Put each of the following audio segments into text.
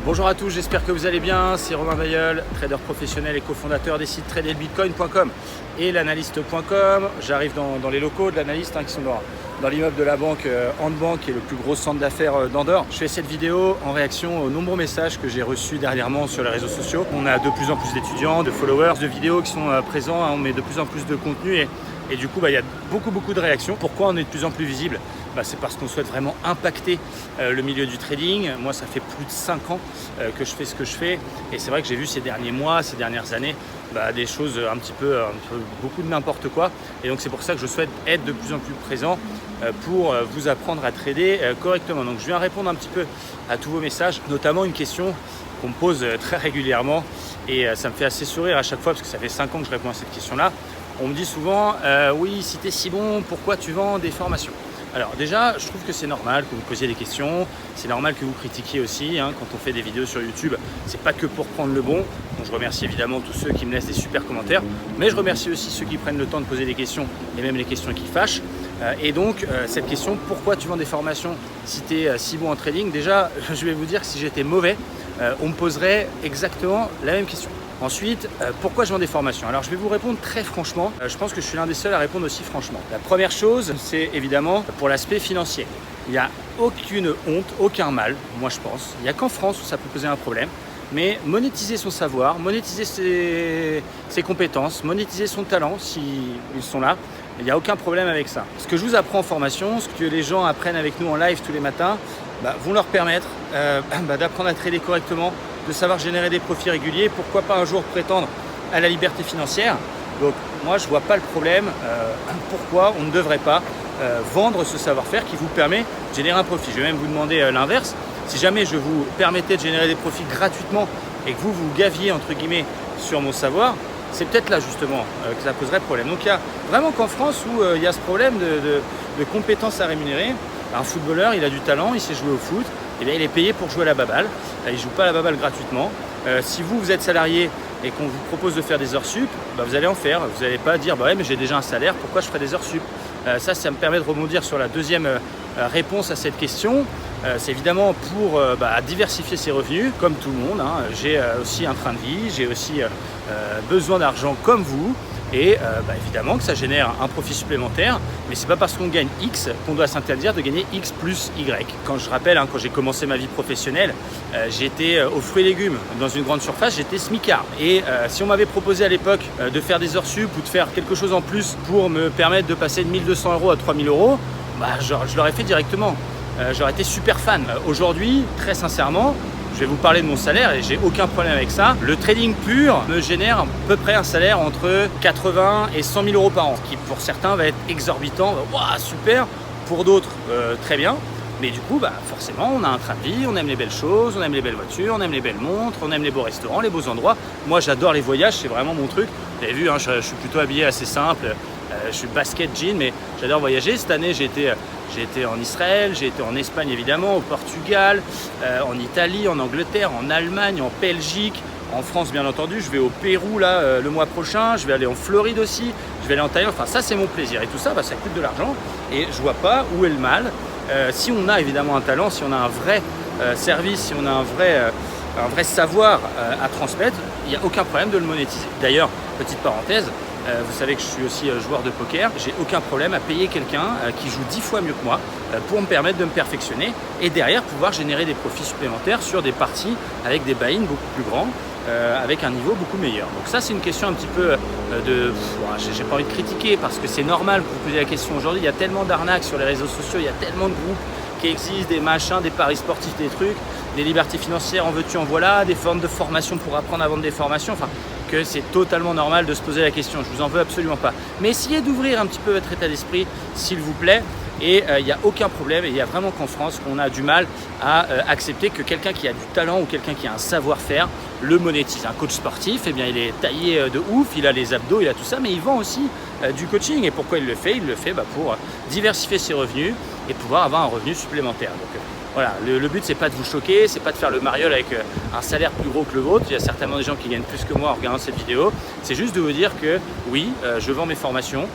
Bonjour à tous, j'espère que vous allez bien. C'est Romain Bayeul, trader professionnel et cofondateur des sites traderbitcoin.com et l'analyste.com. J'arrive dans les locaux de l'analyste qui sont dans l'immeuble de la banque Handbank, qui est le plus gros centre d'affaires d'Andorre. Je fais cette vidéo en réaction aux nombreux messages que j'ai reçus dernièrement sur les réseaux sociaux. On a de plus en plus d'étudiants, de followers, de vidéos qui sont présents. On met de plus en plus de contenu et du coup, il y a beaucoup de réactions. Pourquoi on est de plus en plus visible ? C'est parce qu'on souhaite vraiment impacter le milieu du trading. Moi, ça fait plus de 5 ans que je fais ce que je fais. Et c'est vrai que j'ai vu ces derniers mois, ces dernières années, des choses un petit peu beaucoup de n'importe quoi. Et donc, c'est pour ça que je souhaite être de plus en plus présent pour vous apprendre à trader correctement. Donc, je viens répondre un petit peu à tous vos messages, notamment une question qu'on me pose très régulièrement. Et ça me fait assez sourire à chaque fois parce que ça fait 5 ans que je réponds à cette question-là. On me dit souvent, oui, si tu es si bon, pourquoi tu vends des formations ? Alors déjà, je trouve que c'est normal que vous posiez des questions, c'est normal que vous critiquiez aussi, quand on fait des vidéos sur YouTube, c'est pas que pour prendre le bon. Donc je remercie évidemment tous ceux qui me laissent des super commentaires, mais je remercie aussi ceux qui prennent le temps de poser des questions, et même les questions qui fâchent. Et donc cette question, pourquoi tu vends des formations si tu es si bon en trading ? Déjà, je vais vous dire que si j'étais mauvais, on me poserait exactement la même question. Ensuite, pourquoi je vends des formations ? Alors je vais vous répondre très franchement, je pense que je suis l'un des seuls à répondre aussi franchement. La première chose, c'est évidemment pour l'aspect financier. Il n'y a aucune honte, aucun mal, moi je pense. Il n'y a qu'en France où ça peut poser un problème. Mais monétiser son savoir, monétiser ses compétences, monétiser son talent, s'ils sont là, il n'y a aucun problème avec ça. Ce que je vous apprends en formation, ce que les gens apprennent avec nous en live tous les matins, vont leur permettre d'apprendre à trader correctement, de savoir générer des profits réguliers, pourquoi pas un jour prétendre à la liberté financière. Donc moi je ne vois pas le problème, pourquoi on ne devrait pas vendre ce savoir-faire qui vous permet de générer un profit. Je vais même vous demander l'inverse. Si jamais je vous permettais de générer des profits gratuitement et que vous gaviez entre guillemets sur mon savoir, c'est peut-être là justement que ça poserait problème. Donc il y a vraiment qu'en France où il y a ce problème de compétences à rémunérer. Un footballeur, il a du talent, il sait jouer au foot, et bien il est payé pour jouer à la baballe. Il ne joue pas à la baballe gratuitement. Si vous êtes salarié et qu'on vous propose de faire des heures sup, vous allez en faire. Vous n'allez pas dire ouais mais j'ai déjà un salaire, pourquoi je ferai des heures sup ? Ça me permet de rebondir sur la deuxième réponse à cette question. C'est évidemment pour diversifier ses revenus, comme tout le monde. J'ai aussi un train de vie, j'ai aussi besoin d'argent comme vous. Et évidemment que ça génère un profit supplémentaire, mais c'est pas parce qu'on gagne X qu'on doit s'interdire de gagner X plus Y. Quand je rappelle, quand j'ai commencé ma vie professionnelle, j'étais aux fruits et légumes dans une grande surface, j'étais smicard. Et si on m'avait proposé à l'époque de faire des heures sup ou de faire quelque chose en plus pour me permettre de passer de 1 200 € à 3 000 €, je l'aurais fait directement. J'aurais été super fan. Aujourd'hui, très sincèrement, je vais vous parler de mon salaire et j'ai aucun problème avec ça. Le trading pur me génère à peu près un salaire entre 80 et 100 000 € par an, ce qui pour certains va être exorbitant. Waouh, super. Pour d'autres, très bien. Mais du coup, forcément, on a un train de vie, on aime les belles choses, on aime les belles voitures, on aime les belles montres, on aime les beaux restaurants, les beaux endroits. Moi, j'adore les voyages, c'est vraiment mon truc. Vous avez vu, je suis plutôt habillé assez simple. Je suis basket jean, mais j'adore voyager. Cette année, j'ai été en Israël, j'ai été en Espagne évidemment, au Portugal, en Italie, en Angleterre, en Allemagne, en Belgique, en France bien entendu. Je vais au Pérou là le mois prochain, je vais aller en Floride aussi, je vais aller en Thaïlande. Enfin ça c'est mon plaisir et tout ça, ça coûte de l'argent et je vois pas où est le mal. Si on a évidemment un talent, si on a un vrai service, si on a un vrai savoir à transmettre, il n'y a aucun problème de le monétiser. D'ailleurs, petite parenthèse, vous savez que je suis aussi joueur de poker, j'ai aucun problème à payer quelqu'un qui joue 10 fois mieux que moi pour me permettre de me perfectionner et derrière pouvoir générer des profits supplémentaires sur des parties avec des buy-in beaucoup plus grands, avec un niveau beaucoup meilleur. Donc ça c'est une question un petit peu j'ai pas envie de critiquer parce que c'est normal que vous posiez la question aujourd'hui, il y a tellement d'arnaques sur les réseaux sociaux, il y a tellement de groupes qui existent, des machins, des paris sportifs, des trucs, des libertés financières, en veux-tu, en voilà, des formes de formation pour apprendre à vendre des formations, que c'est totalement normal de se poser la question, je vous en veux absolument pas. Mais essayez d'ouvrir un petit peu votre état d'esprit, s'il vous plaît, et il n'y a aucun problème, et il n'y a vraiment qu'en France qu'on a du mal à accepter que quelqu'un qui a du talent ou quelqu'un qui a un savoir-faire le monétise. Un coach sportif, il est taillé de ouf, il a les abdos, il a tout ça, mais il vend aussi du coaching. Et pourquoi il le fait ? Il le fait pour diversifier ses revenus et pouvoir avoir un revenu supplémentaire. Donc voilà, le but c'est pas de vous choquer, c'est pas de faire le mariole avec un salaire plus gros que le vôtre. Il y a certainement des gens qui gagnent plus que moi en regardant cette vidéo. C'est juste de vous dire que oui, je vends mes formations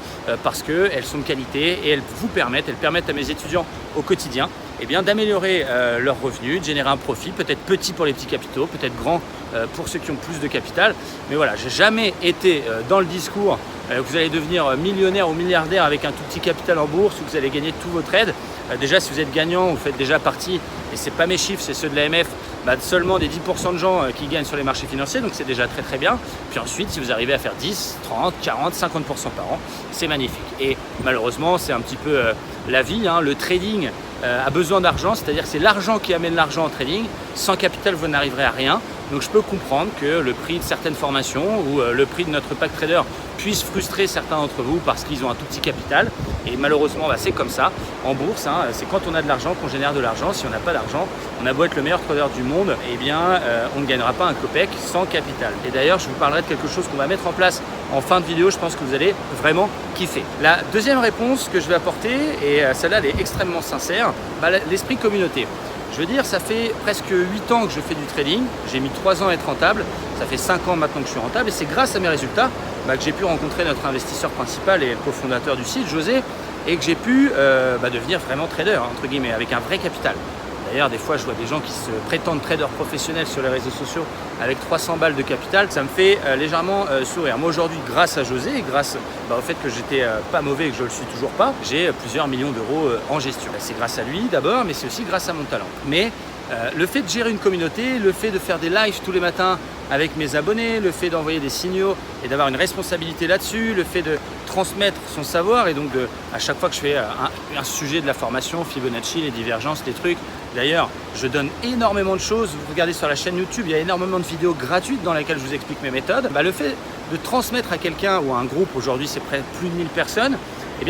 parce qu'elles sont de qualité et elles permettent à mes étudiants au quotidien d'améliorer leurs revenus, de générer un profit, peut-être petit pour les petits capitaux, peut-être grand pour ceux qui ont plus de capital. Mais voilà, j'ai jamais été dans le discours que vous allez devenir millionnaire ou milliardaire avec un tout petit capital en bourse ou que vous allez gagner tous vos trades. Déjà, si vous êtes gagnant, vous faites déjà partie, et c'est pas mes chiffres, c'est ceux de l'AMF, seulement des 10% de gens qui gagnent sur les marchés financiers, donc c'est déjà très très bien. Puis ensuite, si vous arrivez à faire 10, 30, 40, 50% par an, c'est magnifique. Et malheureusement, c'est un petit peu la vie, hein. Le trading a besoin d'argent, c'est-à-dire que c'est l'argent qui amène l'argent en trading. Sans capital, vous n'arriverez à rien. Donc je peux comprendre que le prix de certaines formations ou le prix de notre pack trader puisse frustrer certains d'entre vous parce qu'ils ont un tout petit capital. Et malheureusement, c'est comme ça. En bourse, c'est quand on a de l'argent qu'on génère de l'argent. Si on n'a pas d'argent, on a beau être le meilleur trader du monde, on ne gagnera pas un copec sans capital. Et d'ailleurs, je vous parlerai de quelque chose qu'on va mettre en place en fin de vidéo. Je pense que vous allez vraiment kiffer. La deuxième réponse que je vais apporter, et celle-là, elle est extrêmement sincère, l'esprit communauté. Je veux dire, ça fait presque 8 ans que je fais du trading. J'ai mis 3 ans à être rentable. Ça fait 5 ans maintenant que je suis rentable. Et c'est grâce à mes résultats que j'ai pu rencontrer notre investisseur principal et le cofondateur du site, José, et que j'ai pu devenir vraiment trader, entre guillemets, avec un vrai capital. D'ailleurs, des fois, je vois des gens qui se prétendent traders professionnels sur les réseaux sociaux avec 300 balles de capital. Ça me fait légèrement sourire. Moi, aujourd'hui, grâce à José, et grâce au fait que j'étais pas mauvais et que je le suis toujours pas, j'ai plusieurs millions d'euros en gestion. C'est grâce à lui d'abord, mais c'est aussi grâce à mon talent. Mais le fait de gérer une communauté, le fait de faire des lives tous les matins avec mes abonnés, le fait d'envoyer des signaux et d'avoir une responsabilité là-dessus, le fait de transmettre son savoir et donc à chaque fois que je fais un sujet de la formation, Fibonacci, les divergences, les trucs. D'ailleurs, je donne énormément de choses. Vous regardez sur la chaîne YouTube, il y a énormément de vidéos gratuites dans lesquelles je vous explique mes méthodes. Le fait de transmettre à quelqu'un ou à un groupe, aujourd'hui c'est près de plus de 1000 personnes,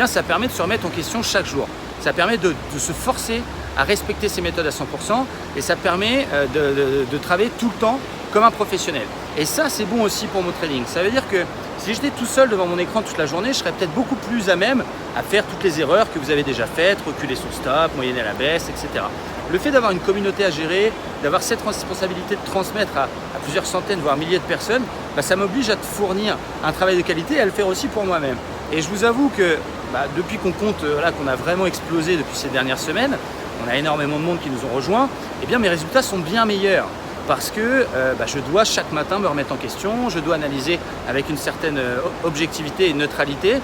ça permet de se remettre en question chaque jour. Ça permet de se forcer à respecter ces méthodes à 100% et ça permet de travailler tout le temps comme un professionnel. Et ça, c'est bon aussi pour mon trading. Ça veut dire que si j'étais tout seul devant mon écran toute la journée, je serais peut-être beaucoup plus à même à faire toutes les erreurs que vous avez déjà faites, reculer son stop, moyenner à la baisse, etc. Le fait d'avoir une communauté à gérer, d'avoir cette responsabilité de transmettre à plusieurs centaines, voire milliers de personnes, ça m'oblige à te fournir un travail de qualité et à le faire aussi pour moi-même. Et je vous avoue que depuis qu'on compte, qu'on a vraiment explosé depuis ces dernières semaines, on a énormément de monde qui nous ont rejoints, mes résultats sont bien meilleurs. Parce que je dois chaque matin me remettre en question, je dois analyser avec une certaine objectivité et neutralité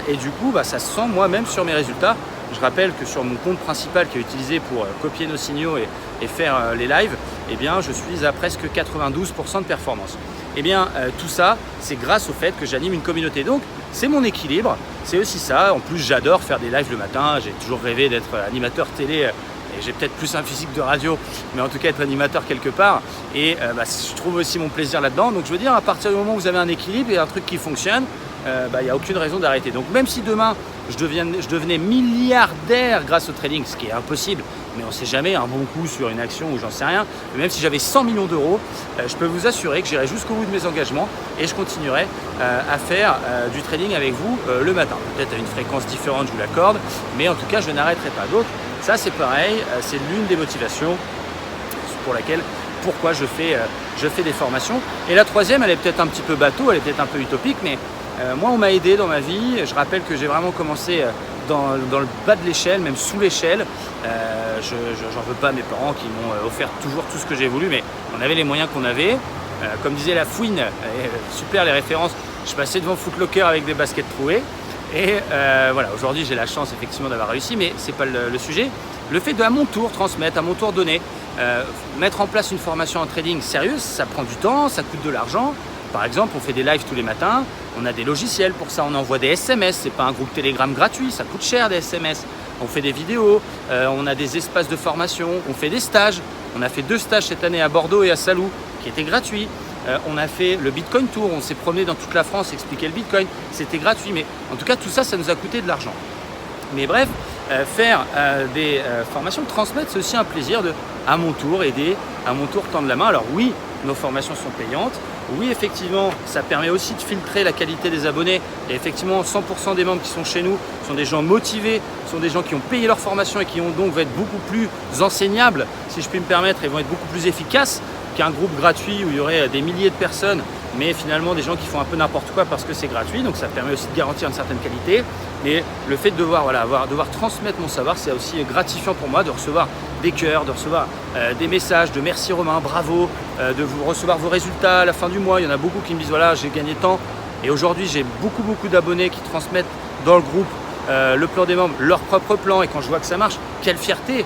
et du coup ça se sent moi-même sur mes résultats. Je rappelle que sur mon compte principal qui est utilisé pour copier nos signaux et faire les lives, je suis à presque 92% de performance. Tout ça, c'est grâce au fait que j'anime une communauté. Donc c'est mon équilibre, c'est aussi ça. En plus, j'adore faire des lives le matin, j'ai toujours rêvé d'être animateur télé. Et j'ai peut-être plus un physique de radio, mais en tout cas être animateur quelque part. Et je trouve aussi mon plaisir là-dedans. Donc je veux dire, à partir du moment où vous avez un équilibre et un truc qui fonctionne, il n'y a aucune raison d'arrêter. Donc même si demain, je devenais milliardaire grâce au trading, ce qui est impossible, mais on ne sait jamais, un bon coup sur une action ou j'en sais rien. Mais même si j'avais 100 millions d'euros, je peux vous assurer que j'irai jusqu'au bout de mes engagements et je continuerai à faire du trading avec vous le matin. Peut-être à une fréquence différente, je vous l'accorde, mais en tout cas, je n'arrêterai pas. Donc, ça, c'est pareil, c'est l'une des motivations pourquoi je fais des formations. Et la troisième, elle est peut-être un petit peu bateau, elle est peut-être un peu utopique, mais moi, on m'a aidé dans ma vie. Je rappelle que j'ai vraiment commencé dans le bas de l'échelle, même sous l'échelle. J'en veux pas à mes parents qui m'ont offert toujours tout ce que j'ai voulu, mais on avait les moyens qu'on avait. Comme disait la Fouine, super les références, je passais devant Foot Locker avec des baskets trouées. Et aujourd'hui j'ai la chance effectivement d'avoir réussi, mais c'est pas le sujet. Le fait de à mon tour transmettre, à mon tour donner, mettre en place une formation en trading sérieuse, ça prend du temps, ça coûte de l'argent. Par exemple, on fait des lives tous les matins, on a des logiciels pour ça, on envoie des SMS, c'est pas un groupe Telegram gratuit, ça coûte cher des SMS. On fait des vidéos, on a des espaces de formation, on fait des stages. On a fait 2 stages cette année à Bordeaux et à Salou qui étaient gratuits. On a fait le Bitcoin Tour, on s'est promené dans toute la France, expliquer le Bitcoin, c'était gratuit, mais en tout cas tout ça, ça nous a coûté de l'argent. Mais bref, faire des formations, transmettre, c'est aussi un plaisir de, à mon tour, aider, à mon tour tendre la main. Alors oui, nos formations sont payantes, Oui, effectivement, ça permet aussi de filtrer la qualité des abonnés. Et effectivement, 100% des membres qui sont chez nous sont des gens motivés, sont des gens qui ont payé leur formation et qui vont donc être beaucoup plus enseignables, si je puis me permettre, et vont être beaucoup plus efficaces qu'un groupe gratuit où il y aurait des milliers de personnes, mais finalement des gens qui font un peu n'importe quoi parce que c'est gratuit. Donc ça permet aussi de garantir une certaine qualité. Mais le fait de devoir transmettre mon savoir, c'est aussi gratifiant pour moi de recevoir des cœurs, de recevoir des messages de merci Romain, bravo, de vous recevoir vos résultats à la fin du mois. Il y en a beaucoup qui me disent voilà, j'ai gagné tant. Et aujourd'hui, j'ai beaucoup d'abonnés qui transmettent dans le groupe le plan des membres, leur propre plan. Et quand je vois que ça marche, quelle fierté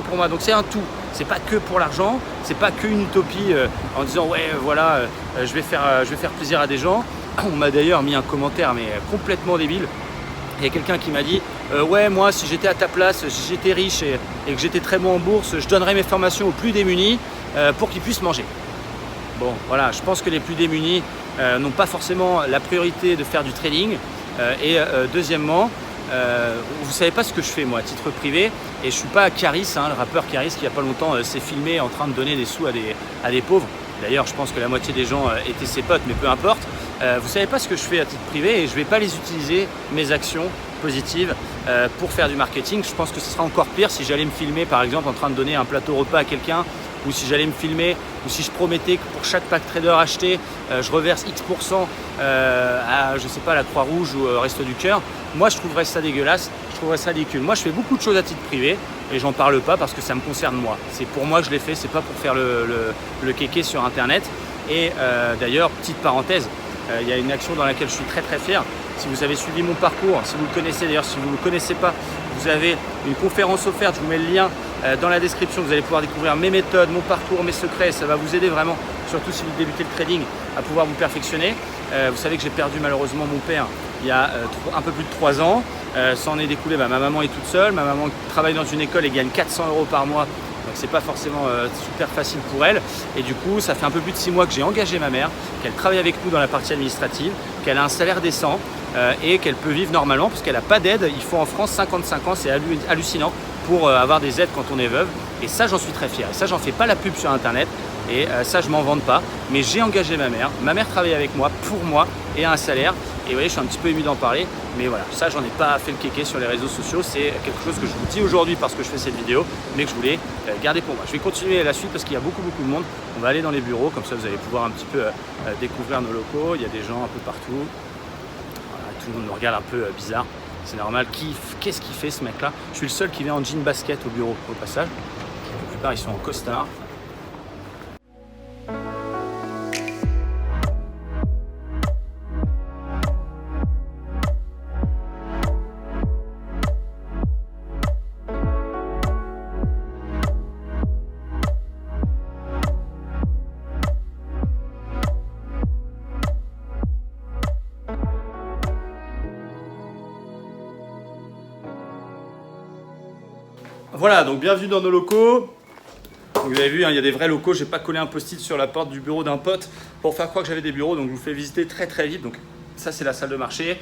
pour moi. Donc c'est un tout. C'est pas que pour l'argent, c'est pas qu'une utopie en disant ouais voilà, je vais faire plaisir à des gens. On m'a d'ailleurs mis un commentaire mais complètement débile. Il y a quelqu'un qui m'a dit ouais, moi si j'étais à ta place, si j'étais riche et que j'étais très bon en bourse, je donnerais mes formations aux plus démunis pour qu'ils puissent manger. Bon voilà, je pense que les plus démunis n'ont pas forcément la priorité de faire du trading. Deuxièmement, vous savez pas ce que je fais moi à titre privé, et je suis pas Caris, le rappeur Caris qui il y a pas longtemps s'est filmé en train de donner des sous à des pauvres. D'ailleurs, je pense que la moitié des gens étaient ses potes, mais peu importe. Vous savez pas ce que je fais à titre privé et je vais pas les utiliser, mes actions positives, pour faire du marketing. Je pense que ce sera encore pire si j'allais me filmer par exemple en train de donner un plateau repas à quelqu'un, ou si j'allais me filmer, ou si je promettais que pour chaque pack trader acheté, je reverse X% à, je sais pas, la Croix-Rouge ou au Resto du Cœur. Moi, je trouverais ça dégueulasse, je trouverais ça ridicule. Moi, je fais beaucoup de choses à titre privé et j'en parle pas parce que ça me concerne moi. C'est pour moi que je l'ai fait, c'est pas pour faire le kéké sur Internet. Et d'ailleurs, petite parenthèse, il y a une action dans laquelle je suis très fier. Si vous avez suivi mon parcours, si vous le connaissez, d'ailleurs si vous ne le connaissez pas, vous avez une conférence offerte, je vous mets le lien dans la description. Vous allez pouvoir découvrir mes méthodes, mon parcours, mes secrets. Ça va vous aider vraiment, surtout si vous débutez le trading, à pouvoir vous perfectionner. Vous savez que j'ai perdu malheureusement mon père il y a un peu plus de 3 ans. Ça en est découlé, ma maman est toute seule. Ma maman travaille dans une école et gagne 400 € par mois. Donc c'est pas forcément super facile pour elle. Et du coup, ça fait un peu plus de 6 mois que j'ai engagé ma mère, qu'elle travaille avec nous dans la partie administrative, qu'elle a un salaire décent et qu'elle peut vivre normalement parce qu'elle n'a pas d'aide. Il faut en France 55 ans, c'est hallucinant pour avoir des aides quand on est veuve. Et ça, j'en suis très fier. Et ça, j'en fais pas la pub sur Internet. Et ça, je m'en vante pas. Mais j'ai engagé ma mère. Ma mère travaille avec moi, pour moi, et a un salaire. Et vous voyez, je suis un petit peu ému d'en parler. Mais voilà, ça, j'en ai pas fait le kéké sur les réseaux sociaux. C'est quelque chose que je vous dis aujourd'hui parce que je fais cette vidéo, mais que je voulais garder pour moi. Je vais continuer la suite parce qu'il y a beaucoup de monde. On va aller dans les bureaux. Comme ça, vous allez pouvoir un petit peu découvrir nos locaux. Il y a des gens un peu partout. Voilà, tout le monde me regarde un peu bizarre. C'est normal. Qu'est-ce qu'il fait, ce mec-là? Je suis le seul qui vient en jean basket au bureau, au passage. La plupart, ils sont en costard. Voilà, donc bienvenue dans nos locaux. Donc vous avez vu, il y a des vrais locaux. Je n'ai pas collé un post-it sur la porte du bureau d'un pote pour faire croire que j'avais des bureaux. Donc je vous fais visiter très vite. Donc ça, c'est la salle de marché.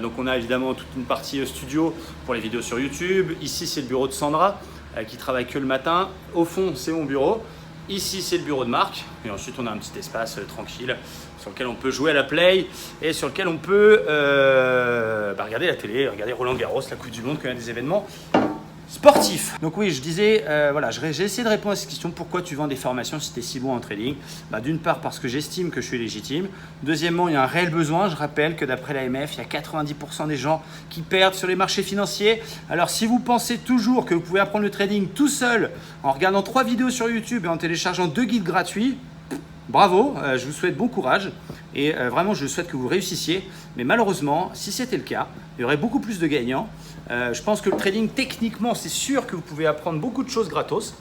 Donc on a évidemment toute une partie studio pour les vidéos sur YouTube. Ici, c'est le bureau de Sandra qui travaille que le matin. Au fond, c'est mon bureau. Ici, c'est le bureau de Marc. Et ensuite, on a un petit espace tranquille sur lequel on peut jouer à la play et sur lequel on peut regarder la télé, regarder Roland Garros, la Coupe du Monde, quand il y a des événements sportif. Donc oui, je disais, voilà, j'ai essayé de répondre à cette question. Pourquoi tu vends des formations si tu es si bon en trading? D'une part, parce que j'estime que je suis légitime. Deuxièmement, il y a un réel besoin. Je rappelle que d'après l'AMF, il y a 90% des gens qui perdent sur les marchés financiers. Alors si vous pensez toujours que vous pouvez apprendre le trading tout seul en regardant 3 vidéos sur YouTube et en téléchargeant 2 guides gratuits, bravo, je vous souhaite bon courage et vraiment je souhaite que vous réussissiez. Mais malheureusement, si c'était le cas, il y aurait beaucoup plus de gagnants. Je pense que le trading, techniquement, c'est sûr que vous pouvez apprendre beaucoup de choses gratos.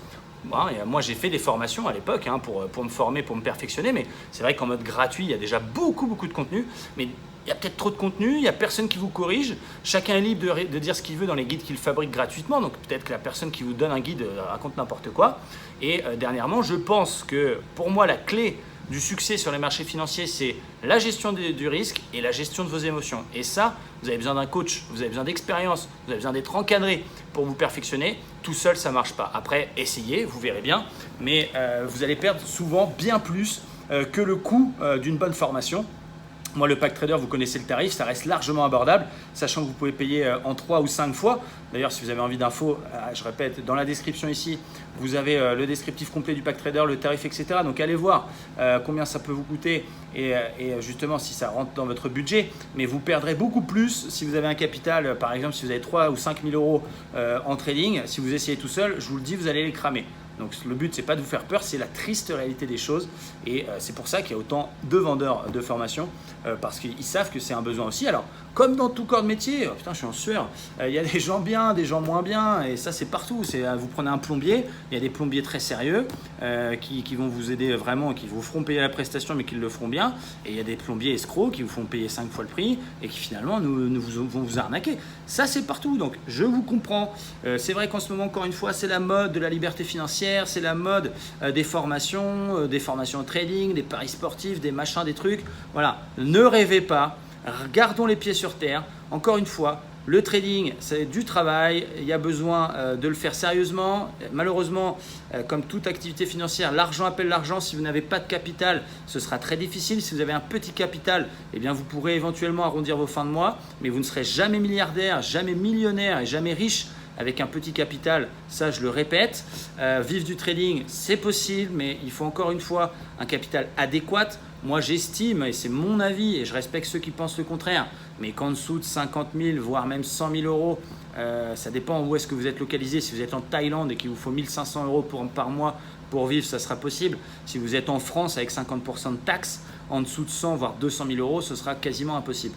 Bon, et moi, j'ai fait des formations à l'époque pour me former, pour me perfectionner. Mais c'est vrai qu'en mode gratuit, il y a déjà beaucoup de contenu. Mais il y a peut-être trop de contenu, il n'y a personne qui vous corrige. Chacun est libre de dire ce qu'il veut dans les guides qu'il fabrique gratuitement. Donc peut-être que la personne qui vous donne un guide raconte n'importe quoi. Et dernièrement, je pense que pour moi, la clé du succès sur les marchés financiers, c'est la gestion du risque et la gestion de vos émotions. Et ça, vous avez besoin d'un coach, vous avez besoin d'expérience, vous avez besoin d'être encadré pour vous perfectionner. Tout seul, ça ne marche pas. Après, essayez, vous verrez bien. Mais vous allez perdre souvent bien plus que le coût d'une bonne formation. Moi, le pack trader, vous connaissez le tarif, ça reste largement abordable, sachant que vous pouvez payer en 3 ou 5 fois. D'ailleurs, si vous avez envie d'infos, je répète, dans la description ici, vous avez le descriptif complet du pack trader, le tarif, etc. Donc, allez voir combien ça peut vous coûter et justement si ça rentre dans votre budget. Mais vous perdrez beaucoup plus si vous avez un capital, par exemple, si vous avez 3 ou 5 000 euros en trading. Si vous essayez tout seul, je vous le dis, vous allez les cramer. Donc le but, c'est pas de vous faire peur, c'est la triste réalité des choses. Et c'est pour ça qu'il y a autant de vendeurs de formation, parce qu'ils savent que c'est un besoin aussi. Alors, comme dans tout corps de métier, putain, je suis en sueur, il y a des gens bien, des gens moins bien, et ça, c'est partout. Vous prenez un plombier, il y a des plombiers très sérieux qui vont vous aider vraiment, qui vous feront payer la prestation, mais qui le feront bien. Et il y a des plombiers escrocs qui vous font payer 5 fois le prix et qui finalement vont vous arnaquer. Ça, c'est partout. Donc, je vous comprends. C'est vrai qu'en ce moment, encore une fois, c'est la mode de la liberté financière. C'est la mode des formations au trading, des paris sportifs, des machins, des trucs. Voilà, ne rêvez pas, gardons les pieds sur terre. Encore une fois, le trading, c'est du travail, il y a besoin de le faire sérieusement. Malheureusement, comme toute activité financière, l'argent appelle l'argent. Si vous n'avez pas de capital, ce sera très difficile. Si vous avez un petit capital, eh bien, vous pourrez éventuellement arrondir vos fins de mois, mais vous ne serez jamais milliardaire, jamais millionnaire et jamais riche avec un petit capital, ça je le répète. Vivre du trading, c'est possible, mais il faut encore une fois un capital adéquat. Moi j'estime, et c'est mon avis, et je respecte ceux qui pensent le contraire, mais qu'en dessous de 50 000, voire même 100 000 euros, ça dépend où est-ce que vous êtes localisé. Si vous êtes en Thaïlande et qu'il vous faut 1 500 euros par mois pour vivre, ça sera possible. Si vous êtes en France avec 50% de taxes, en dessous de 100 voire 200 000 euros, ce sera quasiment impossible.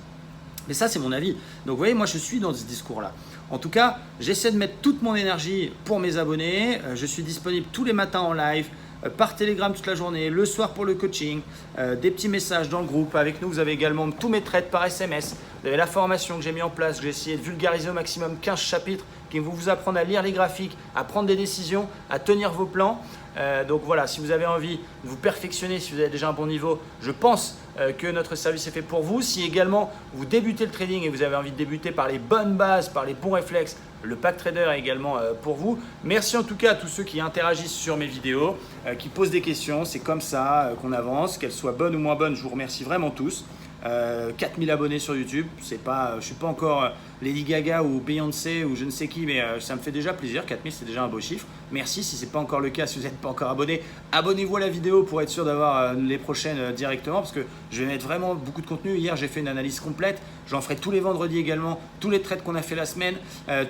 Mais ça, c'est mon avis. Donc, vous voyez, moi, je suis dans ce discours-là. En tout cas, j'essaie de mettre toute mon énergie pour mes abonnés. Je suis disponible tous les matins en live, par Telegram toute la journée, le soir pour le coaching, des petits messages dans le groupe. Avec nous, vous avez également tous mes trades par SMS. Vous avez la formation que j'ai mis en place, que j'ai essayé de vulgariser au maximum, 15 chapitres qui vont vous apprendre à lire les graphiques, à prendre des décisions, à tenir vos plans. Donc voilà, si vous avez envie de vous perfectionner, si vous avez déjà un bon niveau, je pense que notre service est fait pour vous. Si également vous débutez le trading et vous avez envie de débuter par les bonnes bases, par les bons réflexes, le pack trader est également pour vous. Merci en tout cas à tous ceux qui interagissent sur mes vidéos, qui posent des questions. C'est comme ça qu'on avance, qu'elles soient bonnes ou moins bonnes. Je vous remercie vraiment tous. 4000 abonnés sur YouTube, je ne suis pas encore Lady Gaga ou Beyoncé ou je ne sais qui, mais ça me fait déjà plaisir. 4000, c'est déjà un beau chiffre. Merci. Si ce n'est pas encore le cas, si vous n'êtes pas encore abonné, abonnez-vous à la vidéo pour être sûr d'avoir les prochaines directement, parce que je vais mettre vraiment beaucoup de contenu. Hier, j'ai fait une analyse complète. J'en ferai tous les vendredis également, tous les trades qu'on a fait la semaine,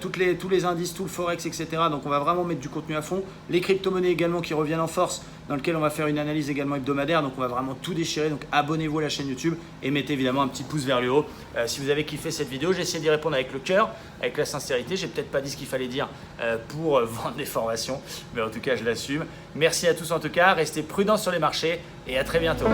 tous les indices, tout le forex, etc. Donc on va vraiment mettre du contenu à fond. Les crypto-monnaies également qui reviennent en force, dans lequel on va faire une analyse également hebdomadaire. Donc on va vraiment tout déchirer. Donc abonnez-vous à la chaîne YouTube et mettez évidemment un petit pouce vers le haut si vous avez kiffé cette vidéo. J'ai essayé d'y répondre avec le cœur, avec la sincérité. J'ai peut-être pas dit ce qu'il fallait dire pour vendre des formations, mais en tout cas je l'assume. Merci à tous en tout cas, restez prudents sur les marchés et à très bientôt.